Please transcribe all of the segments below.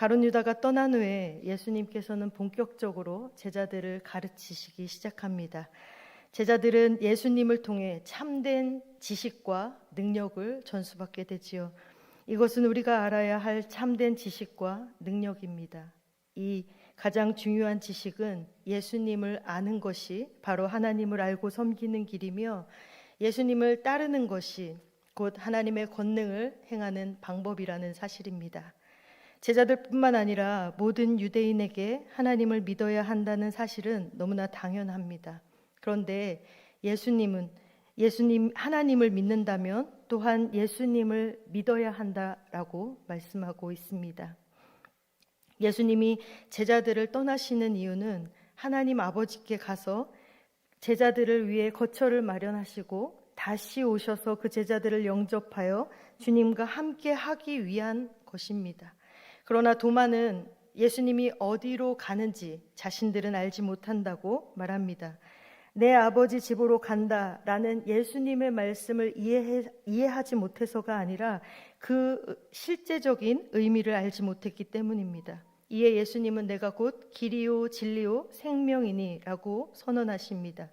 가룟 유다가 떠난 후에 예수님께서는 본격적으로 제자들을 가르치시기 시작합니다. 제자들은 예수님을 통해 참된 지식과 능력을 전수받게 되지요. 이것은 우리가 알아야 할 참된 지식과 능력입니다. 이 가장 중요한 지식은 예수님을 아는 것이 바로 하나님을 알고 섬기는 길이며, 예수님을 따르는 것이 곧 하나님의 권능을 행하는 방법이라는 사실입니다. 제자들뿐만 아니라 모든 유대인에게 하나님을 믿어야 한다는 사실은 너무나 당연합니다. 그런데 하나님을 믿는다면 또한 예수님을 믿어야 한다라고 말씀하고 있습니다. 예수님이 제자들을 떠나시는 이유는 하나님 아버지께 가서 제자들을 위해 거처를 마련하시고 다시 오셔서 그 제자들을 영접하여 주님과 함께 하기 위한 것입니다. 그러나 도마는 예수님이 어디로 가는지 자신들은 알지 못한다고 말합니다. 내 아버지 집으로 간다라는 예수님의 말씀을 이해하지 못해서가 아니라 그 실제적인 의미를 알지 못했기 때문입니다. 이에 예수님은 내가 곧 길이요 진리요 생명이니 라고 선언하십니다.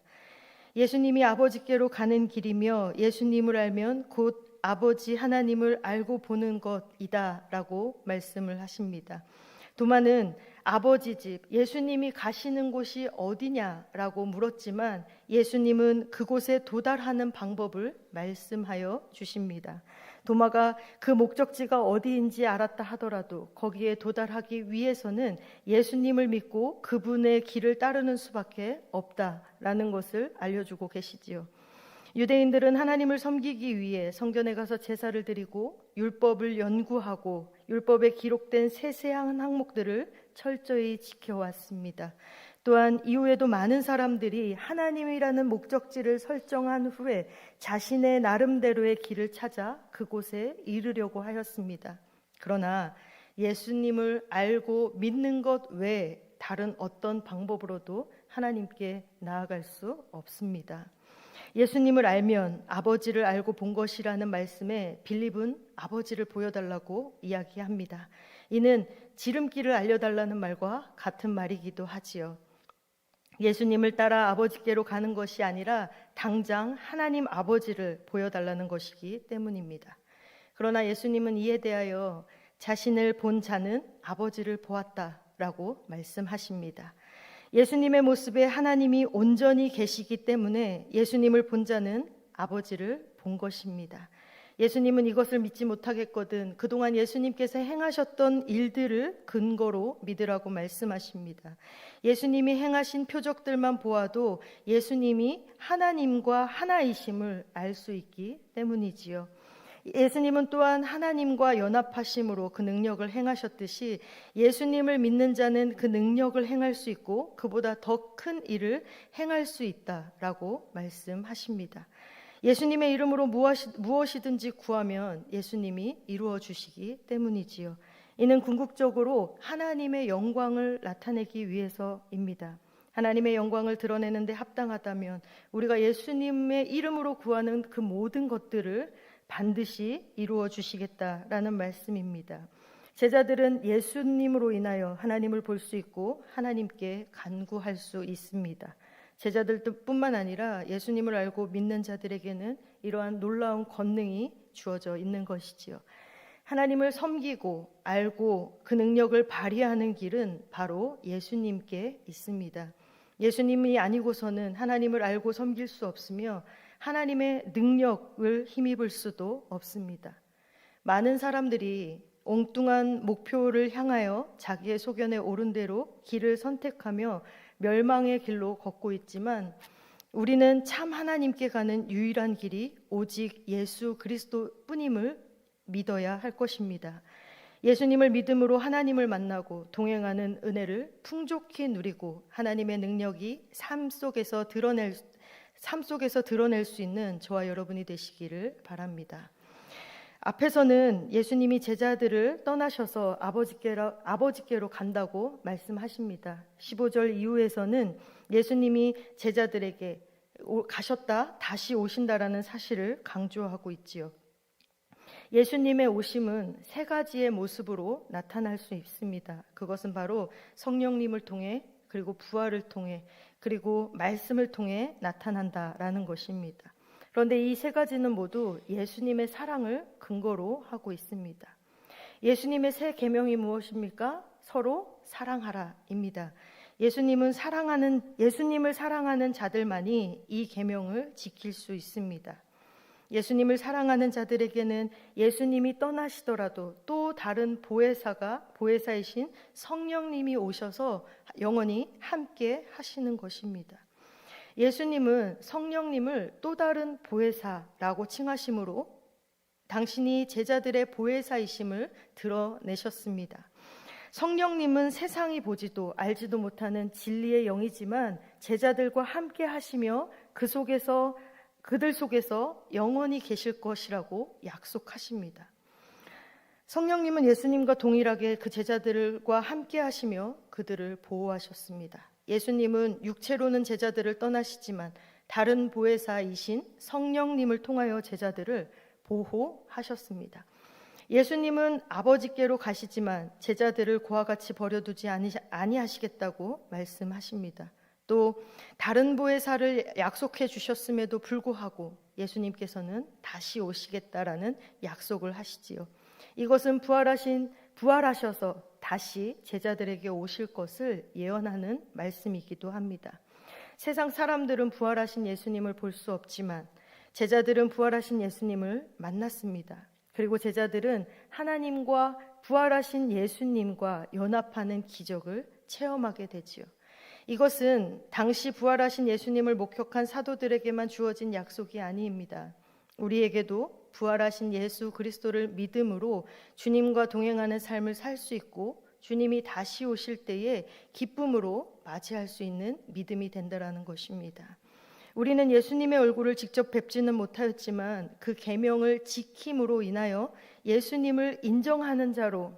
예수님이 아버지께로 가는 길이며 예수님을 알면 곧 아버지 하나님을 알고 보는 것이다 라고 말씀을 하십니다. 도마는 아버지 집, 예수님이 가시는 곳이 어디냐라고 물었지만 예수님은 그곳에 도달하는 방법을 말씀하여 주십니다. 도마가 그 목적지가 어디인지 알았다 하더라도 거기에 도달하기 위해서는 예수님을 믿고 그분의 길을 따르는 수밖에 없다라는 것을 알려주고 계시지요. 유대인들은 하나님을 섬기기 위해 성전에 가서 제사를 드리고 율법을 연구하고 율법에 기록된 세세한 항목들을 철저히 지켜왔습니다. 또한 이후에도 많은 사람들이 하나님이라는 목적지를 설정한 후에 자신의 나름대로의 길을 찾아 그곳에 이르려고 하였습니다. 그러나 예수님을 알고 믿는 것 외에 다른 어떤 방법으로도 하나님께 나아갈 수 없습니다. 예수님을 알면 아버지를 알고 본 것이라는 말씀에 빌립은 아버지를 보여달라고 이야기합니다. 이는 지름길을 알려달라는 말과 같은 말이기도 하지요. 예수님을 따라 아버지께로 가는 것이 아니라 당장 하나님 아버지를 보여달라는 것이기 때문입니다. 그러나 예수님은 이에 대하여 자신을 본 자는 아버지를 보았다라고 말씀하십니다. 예수님의 모습에 하나님이 온전히 계시기 때문에 예수님을 본 자는 아버지를 본 것입니다. 예수님은 이것을 믿지 못하겠거든 그동안 예수님께서 행하셨던 일들을 근거로 믿으라고 말씀하십니다. 예수님이 행하신 표적들만 보아도 예수님이 하나님과 하나이심을 알 수 있기 때문이지요. 예수님은 또한 하나님과 연합하심으로 그 능력을 행하셨듯이 예수님을 믿는 자는 그 능력을 행할 수 있고 그보다 더 큰 일을 행할 수 있다라고 말씀하십니다. 예수님의 이름으로 무엇이든지 구하면 예수님이 이루어 주시기 때문이지요. 이는 궁극적으로 하나님의 영광을 나타내기 위해서입니다. 하나님의 영광을 드러내는데 합당하다면 우리가 예수님의 이름으로 구하는 그 모든 것들을 반드시 이루어 주시겠다라는 말씀입니다. 제자들은 예수님으로 인하여 하나님을 볼 수 있고 하나님께 간구할 수 있습니다. 제자들뿐만 아니라 예수님을 알고 믿는 자들에게는 이러한 놀라운 권능이 주어져 있는 것이지요. 하나님을 섬기고 알고 그 능력을 발휘하는 길은 바로 예수님께 있습니다. 예수님이 아니고서는 하나님을 알고 섬길 수 없으며 하나님의 능력을 힘입을 수도 없습니다. 많은 사람들이 엉뚱한 목표를 향하여 자기의 소견에 옳은 대로 길을 선택하며 멸망의 길로 걷고 있지만 우리는 참 하나님께 가는 유일한 길이 오직 예수 그리스도뿐임을 믿어야 할 것입니다. 예수님을 믿음으로 하나님을 만나고 동행하는 은혜를 풍족히 누리고 하나님의 능력이 삶 속에서 드러낼 수 있는 저와 여러분이 되시기를 바랍니다. 앞에서는 예수님이 제자들을 떠나셔서 아버지께로 간다고 말씀하십니다. 15절 이후에서는 예수님이 제자들에게 가셨다 다시 오신다라는 사실을 강조하고 있지요. 예수님의 오심은 세 가지의 모습으로 나타날 수 있습니다. 그것은 바로 성령님을 통해, 그리고 부활을 통해, 그리고 말씀을 통해 나타난다라는 것입니다. 그런데 이 세 가지는 모두 예수님의 사랑을 근거로 하고 있습니다. 예수님의 새 계명이 무엇입니까? 서로 사랑하라입니다. 예수님을 사랑하는 자들만이 이 계명을 지킬 수 있습니다. 예수님을 사랑하는 자들에게는 예수님이 떠나시더라도 또 다른 보혜사이신 성령님이 오셔서 영원히 함께 하시는 것입니다. 예수님은 성령님을 또 다른 보혜사라고 칭하심으로 당신이 제자들의 보혜사이심을 드러내셨습니다. 성령님은 세상이 보지도 알지도 못하는 진리의 영이지만 제자들과 함께 하시며 그들 속에서 영원히 계실 것이라고 약속하십니다. 성령님은 예수님과 동일하게 그 제자들과 함께 하시며 그들을 보호하셨습니다. 예수님은 육체로는 제자들을 떠나시지만 다른 보혜사이신 성령님을 통하여 제자들을 보호하셨습니다. 예수님은 아버지께로 가시지만 제자들을 그와 같이 버려두지 아니하시겠다고 말씀하십니다. 또 다른 보혜사를 약속해 주셨음에도 불구하고 예수님께서는 다시 오시겠다라는 약속을 하시지요. 이것은 부활하셔서 다시 제자들에게 오실 것을 예언하는 말씀이기도 합니다. 세상 사람들은 부활하신 예수님을 볼 수 없지만 제자들은 부활하신 예수님을 만났습니다. 그리고 제자들은 하나님과 부활하신 예수님과 연합하는 기적을 체험하게 되지요. 이것은 당시 부활하신 예수님을 목격한 사도들에게만 주어진 약속이 아닙니다. 우리에게도 부활하신 예수 그리스도를 믿음으로 주님과 동행하는 삶을 살 수 있고 주님이 다시 오실 때에 기쁨으로 맞이할 수 있는 믿음이 된다라는 것입니다. 우리는 예수님의 얼굴을 직접 뵙지는 못하였지만 그 계명을 지킴으로 인하여 예수님을 인정하는 자로,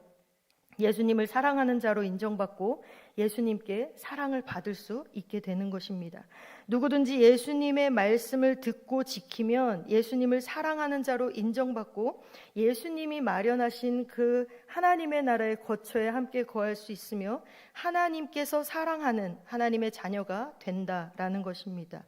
예수님을 사랑하는 자로 인정받고 예수님께 사랑을 받을 수 있게 되는 것입니다. 누구든지 예수님의 말씀을 듣고 지키면 예수님을 사랑하는 자로 인정받고 예수님이 마련하신 그 하나님의 나라의 거처에 함께 거할 수 있으며 하나님께서 사랑하는 하나님의 자녀가 된다라는 것입니다.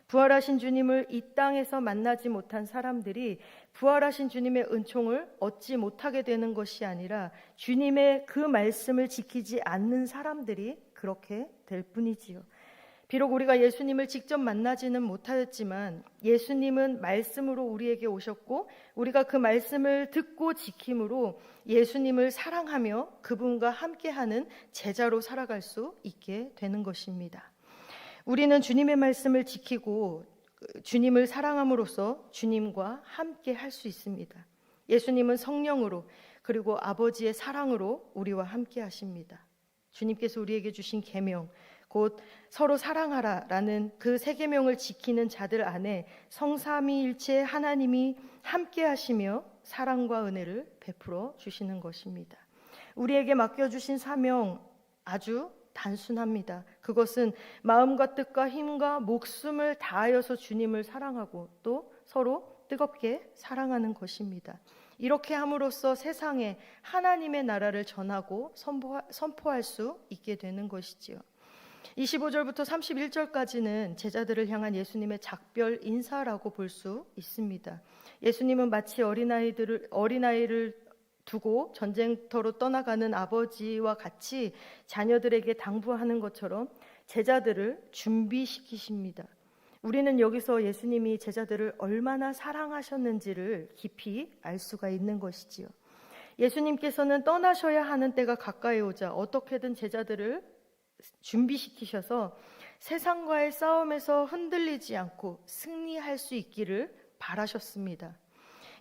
부활하신 주님을 이 땅에서 만나지 못한 사람들이 부활하신 주님의 은총을 얻지 못하게 되는 것이 아니라 주님의 그 말씀을 지키지 않는 사람들이 그렇게 될 뿐이지요. 비록 우리가 예수님을 직접 만나지는 못하였지만 예수님은 말씀으로 우리에게 오셨고 우리가 그 말씀을 듣고 지킴으로 예수님을 사랑하며 그분과 함께하는 제자로 살아갈 수 있게 되는 것입니다. 우리는 주님의 말씀을 지키고 주님을 사랑함으로써 주님과 함께 할 수 있습니다. 예수님은 성령으로 그리고 아버지의 사랑으로 우리와 함께 하십니다. 주님께서 우리에게 주신 계명, 곧 서로 사랑하라라는 그 세 계명을 지키는 자들 안에 성삼위일체 하나님이 함께 하시며 사랑과 은혜를 베풀어 주시는 것입니다. 우리에게 맡겨주신 사명 아주 단순합니다. 그것은 마음과 뜻과 힘과 목숨을 다하여서 주님을 사랑하고 또 서로 뜨겁게 사랑하는 것입니다. 이렇게 함으로써 세상에 하나님의 나라를 전하고 선포할 수 있게 되는 것이지요. 25절부터 31절까지는 제자들을 향한 예수님의 작별 인사라고 볼 수 있습니다. 예수님은 마치 어린아이를 두고 전쟁터로 떠나가는 아버지와 같이 자녀들에게 당부하는 것처럼 제자들을 준비시키십니다. 우리는 여기서 예수님이 제자들을 얼마나 사랑하셨는지를 깊이 알 수가 있는 것이지요. 예수님께서는 떠나셔야 하는 때가 가까이 오자 어떻게든 제자들을 준비시키셔서 세상과의 싸움에서 흔들리지 않고 승리할 수 있기를 바라셨습니다.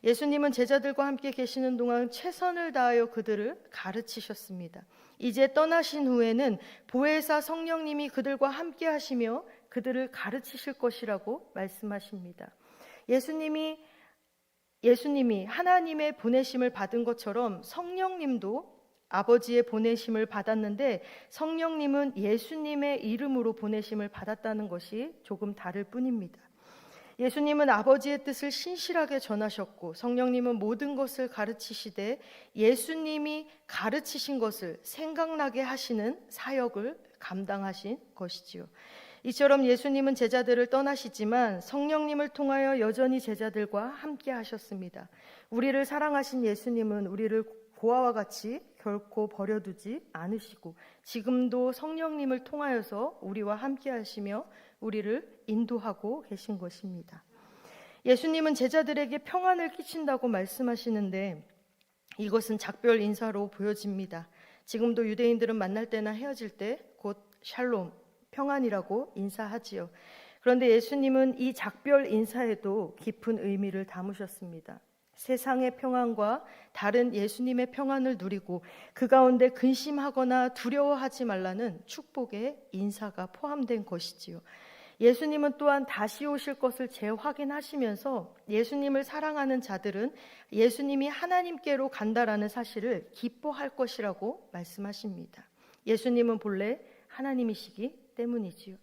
예수님은 제자들과 함께 계시는 동안 최선을 다하여 그들을 가르치셨습니다. 이제 떠나신 후에는 보혜사 성령님이 그들과 함께 하시며 그들을 가르치실 것이라고 말씀하십니다. 예수님이 하나님의 보내심을 받은 것처럼 성령님도 아버지의 보내심을 받았는데 성령님은 예수님의 이름으로 보내심을 받았다는 것이 조금 다를 뿐입니다. 예수님은 아버지의 뜻을 신실하게 전하셨고 성령님은 모든 것을 가르치시되 예수님이 가르치신 것을 생각나게 하시는 사역을 감당하신 것이지요. 이처럼 예수님은 제자들을 떠나시지만 성령님을 통하여 여전히 제자들과 함께 하셨습니다. 우리를 사랑하신 예수님은 우리를 고아와 같이 결코 버려두지 않으시고 지금도 성령님을 통하여서 우리와 함께 하시며 우리를 인도하고 계신 것입니다. 예수님은 제자들에게 평안을 끼친다고 말씀하시는데 이것은 작별 인사로 보여집니다. 지금도 유대인들은 만날 때나 헤어질 때 곧 샬롬, 평안이라고 인사하지요. 그런데 예수님은 이 작별 인사에도 깊은 의미를 담으셨습니다. 세상의 평안과 다른 예수님의 평안을 누리고 그 가운데 근심하거나 두려워하지 말라는 축복의 인사가 포함된 것이지요. 예수님은 또한 다시 오실 것을 재확인하시면서 예수님을 사랑하는 자들은 예수님이 하나님께로 간다라는 사실을 기뻐할 것이라고 말씀하십니다. 예수님은 본래 하나님이시기 때문이지요.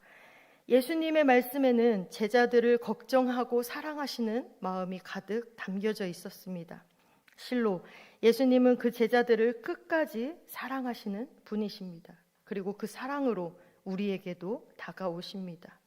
예수님의 말씀에는 제자들을 걱정하고 사랑하시는 마음이 가득 담겨져 있었습니다. 실로 예수님은 그 제자들을 끝까지 사랑하시는 분이십니다. 그리고 그 사랑으로 우리에게도 다가오십니다.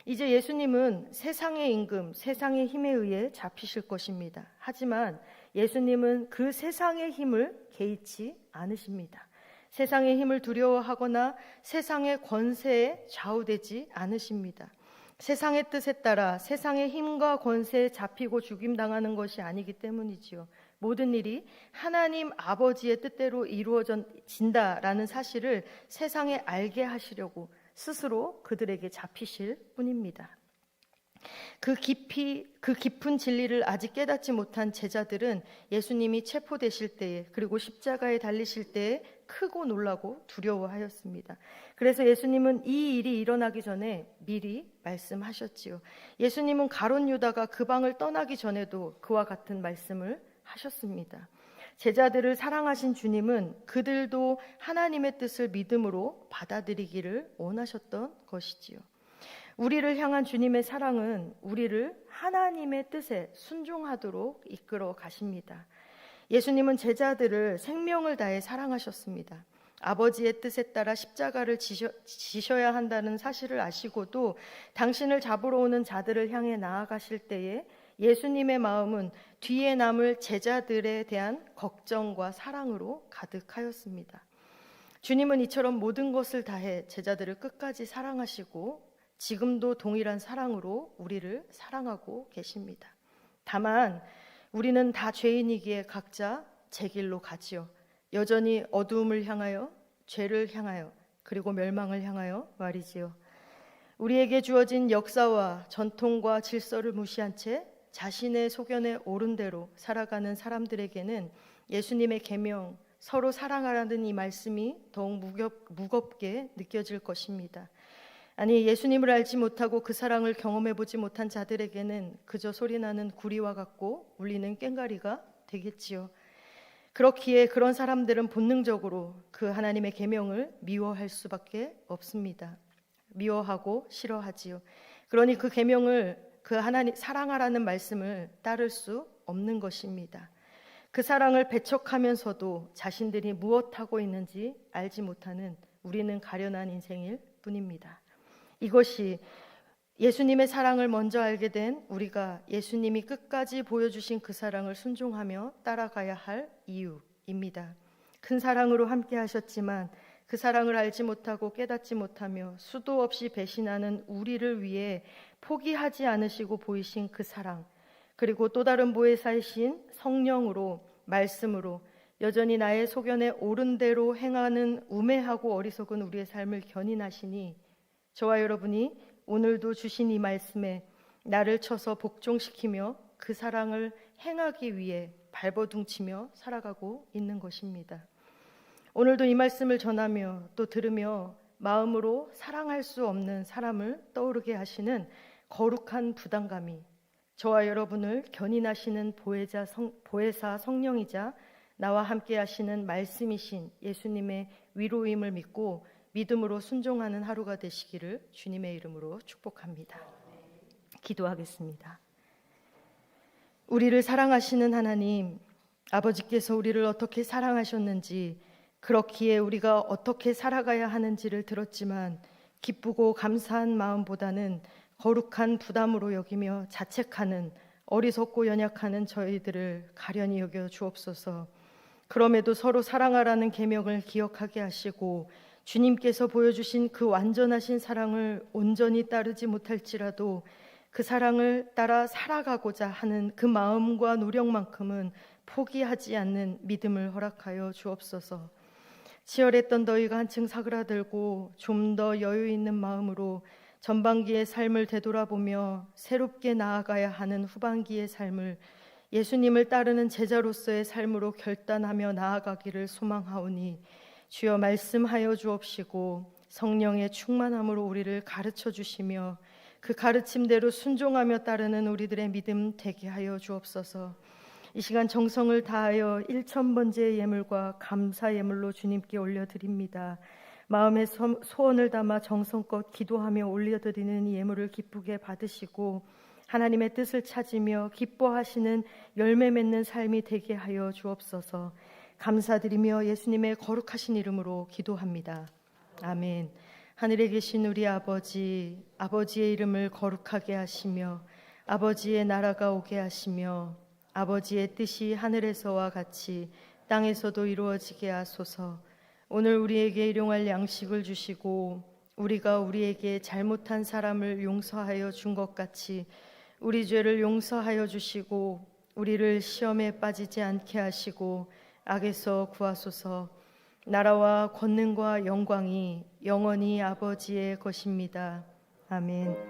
이제 예수님은 세상의 임금, 세상의 힘에 의해 잡히실 것입니다. 하지만 예수님은 그 세상의 힘을 개의치 않으십니다. 세상의 힘을 두려워하거나 세상의 권세에 좌우되지 않으십니다. 세상의 뜻에 따라 세상의 힘과 권세에 잡히고 죽임당하는 것이 아니기 때문이지요. 모든 일이 하나님 아버지의 뜻대로 이루어진다라는 사실을 세상에 알게 하시려고 스스로 그들에게 잡히실 뿐입니다. 그 깊은 진리를 아직 깨닫지 못한 제자들은 예수님이 체포되실 때에 그리고 십자가에 달리실 때에 크고 놀라고 두려워하였습니다. 그래서 예수님은 이 일이 일어나기 전에 미리 말씀하셨지요. 예수님은 가룟 유다가 그 방을 떠나기 전에도 그와 같은 말씀을 하셨습니다. 제자들을 사랑하신 주님은 그들도 하나님의 뜻을 믿음으로 받아들이기를 원하셨던 것이지요. 우리를 향한 주님의 사랑은 우리를 하나님의 뜻에 순종하도록 이끌어 가십니다. 예수님은 제자들을 생명을 다해 사랑하셨습니다. 아버지의 뜻에 따라 십자가를 지셔야 한다는 사실을 아시고도 당신을 잡으러 오는 자들을 향해 나아가실 때에 예수님의 마음은 뒤에 남을 제자들에 대한 걱정과 사랑으로 가득하였습니다. 주님은 이처럼 모든 것을 다해 제자들을 끝까지 사랑하시고 지금도 동일한 사랑으로 우리를 사랑하고 계십니다. 다만 우리는 다 죄인이기에 각자 제 길로 가지요. 여전히 어두움을 향하여, 죄를 향하여, 그리고 멸망을 향하여 말이지요. 우리에게 주어진 역사와 전통과 질서를 무시한 채 자신의 소견에 옳은 대로 살아가는 사람들에게는 예수님의 계명, 서로 사랑하라는 이 말씀이 더욱 무겁게 느껴질 것입니다. 아니, 예수님을 알지 못하고 그 사랑을 경험해보지 못한 자들에게는 그저 소리나는 구리와 같고 울리는 꽹과리가 되겠지요. 그렇기에 그런 사람들은 본능적으로 그 하나님의 계명을 미워할 수밖에 없습니다. 미워하고 싫어하지요. 그러니 그 계명을 그 하나님 사랑하라는 말씀을 따를 수 없는 것입니다. 그 사랑을 배척하면서도 자신들이 무엇하고 있는지 알지 못하는 우리는 가련한 인생일 뿐입니다. 이것이 예수님의 사랑을 먼저 알게 된 우리가 예수님이 끝까지 보여주신 그 사랑을 순종하며 따라가야 할 이유입니다. 큰 사랑으로 함께 하셨지만 그 사랑을 알지 못하고 깨닫지 못하며 수도 없이 배신하는 우리를 위해 포기하지 않으시고 보이신 그 사랑, 그리고 또 다른 보혜사이신 성령으로 말씀으로 여전히 나의 소견에 옳은 대로 행하는 우매하고 어리석은 우리의 삶을 견인하시니 저와 여러분이 오늘도 주신 이 말씀에 나를 쳐서 복종시키며 그 사랑을 행하기 위해 발버둥치며 살아가고 있는 것입니다. 오늘도 이 말씀을 전하며 또 들으며 마음으로 사랑할 수 없는 사람을 떠오르게 하시는 거룩한 부담감이 저와 여러분을 견인하시는 보혜사 성령이자 나와 함께 하시는 말씀이신 예수님의 위로임을 믿고 믿음으로 순종하는 하루가 되시기를 주님의 이름으로 축복합니다. 기도하겠습니다. 우리를 사랑하시는 하나님, 아버지께서 우리를 어떻게 사랑하셨는지, 그렇기에 우리가 어떻게 살아가야 하는지를 들었지만 기쁘고 감사한 마음보다는 거룩한 부담으로 여기며 자책하는, 어리석고 연약하는 저희들을 가련히 여겨 주옵소서. 그럼에도 서로 사랑하라는 계명을 기억하게 하시고 주님께서 보여주신 그 완전하신 사랑을 온전히 따르지 못할지라도 그 사랑을 따라 살아가고자 하는 그 마음과 노력만큼은 포기하지 않는 믿음을 허락하여 주옵소서. 치열했던 너희가 한층 사그라들고 좀 더 여유 있는 마음으로 전반기의 삶을 되돌아보며 새롭게 나아가야 하는 후반기의 삶을 예수님을 따르는 제자로서의 삶으로 결단하며 나아가기를 소망하오니 주여 말씀하여 주옵시고 성령의 충만함으로 우리를 가르쳐 주시며 그 가르침대로 순종하며 따르는 우리들의 믿음 되게 하여 주옵소서. 이 시간 정성을 다하여 1000번째의 예물과 감사 예물로 주님께 올려드립니다. 마음의 소원을 담아 정성껏 기도하며 올려드리는 이 예물을 기쁘게 받으시고 하나님의 뜻을 찾으며 기뻐하시는 열매 맺는 삶이 되게 하여 주옵소서. 감사드리며 예수님의 거룩하신 이름으로 기도합니다. 아멘. 하늘에 계신 우리 아버지, 아버지의 이름을 거룩하게 하시며 아버지의 나라가 오게 하시며 아버지의 뜻이 하늘에서와 같이 땅에서도 이루어지게 하소서. 오늘 우리에게 일용할 양식을 주시고 우리가 우리에게 잘못한 사람을 용서하여 준 것 같이 우리 죄를 용서하여 주시고 우리를 시험에 빠지지 않게 하시고 악에서 구하소서. 나라와 권능과 영광이 영원히 아버지의 것입니다. 아멘.